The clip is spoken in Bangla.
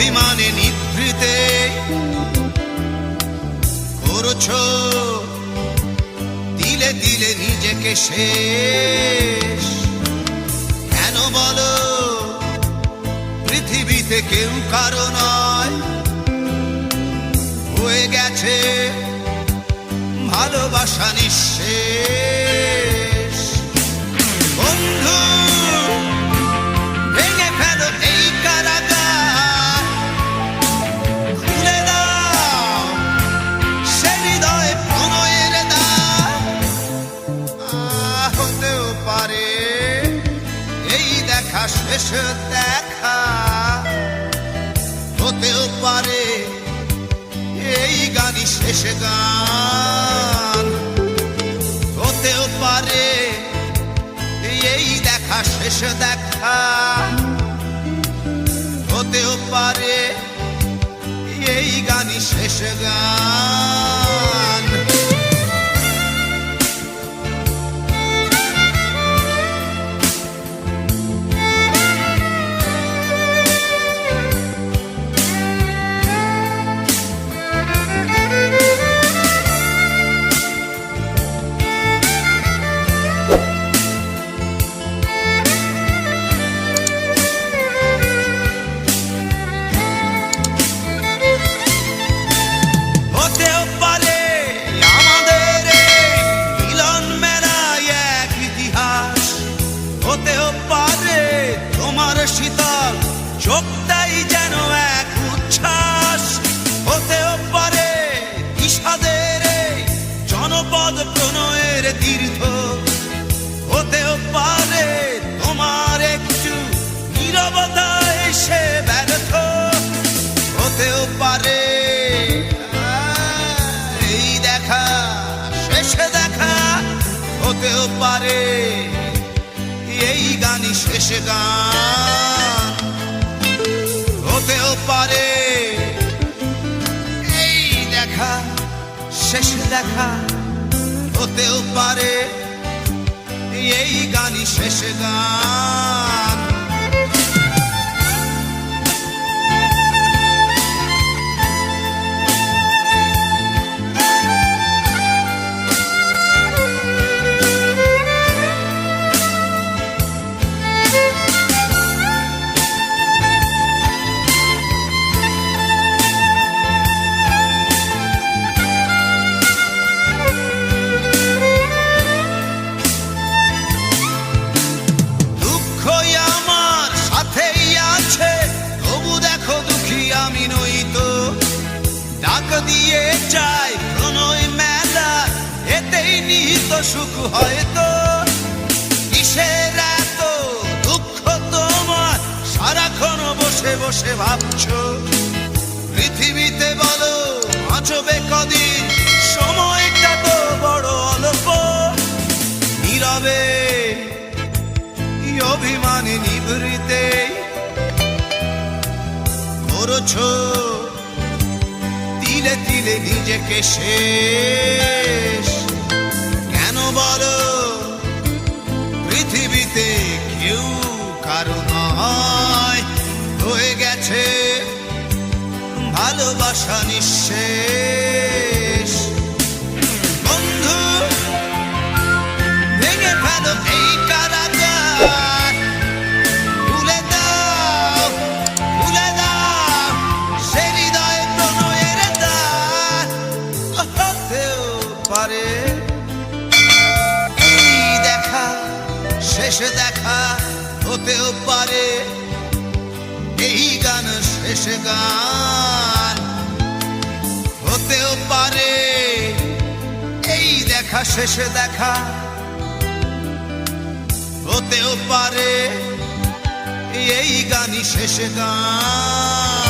অভিমানে নিভৃতে করছো দিলে দিলে নিজেকে শেষ। কেন বলো পৃথিবীতে কেউ কারো নয়, হয়ে গেছে ভালোবাসা নিঃশেষ। বন্ধু ভেঙে ফেলো এই কারাগার, খুলে দাও সে হৃদয়ে প্রণয়ের দ্বার। হতেও পারে এই দেখা শেষ দেখা, হতেও পারে এই গানই শেষ গান, হতেও পারে এই দেখা শেষ দেখা, হতেও পারে এই গানই শেষ গান। শীতল চোখটাই যেন এক উচ্ছ্বাস, হতেও পারে বিষাদের জনপদ প্রণয়ের তীর্থ, হতেও পারে তোমার একটু নীরবতা এসে ব্যর্থ, হতেও পারে এই দেখা শেষে দেখা, হতেও পারে এই গানই শেষ গান, হতেও পারে এই দেখা শেষ দেখা, হতেও পারে এই গানই শেষ গান। ডাক দিয়ে চাই প্রণয় মেলা, এতেই নিহিত সুখ হয়তো। কিসের এত দুঃখ তোমার সারাক্ষণ বসে বসে ভাবছো, পৃথিবীতে বলো বাঁচবে কদিন, সময়টা তো বড় অল্প। নীরবে অভিমানে নিভৃতে করছো দিলে দিলে নিজেকে শেষ। কেন বলো পৃথিবীতে কেউ কারো নয়, হয়ে গেছে ভালোবাসা নিঃশেষ। বন্ধু ভেঙে ফেলো এই কারাগার, খুলে দাও খুলে দাও সে হৃদয়ে প্রণয়ের দ্বার। হতেও পারে এই দেখা শেষ দেখা, হতেও পারে এই গান শেষ গান, হতেও পারে এই দেখা শেষ দেখা, হতেও পারে এই গানই শেষ গান।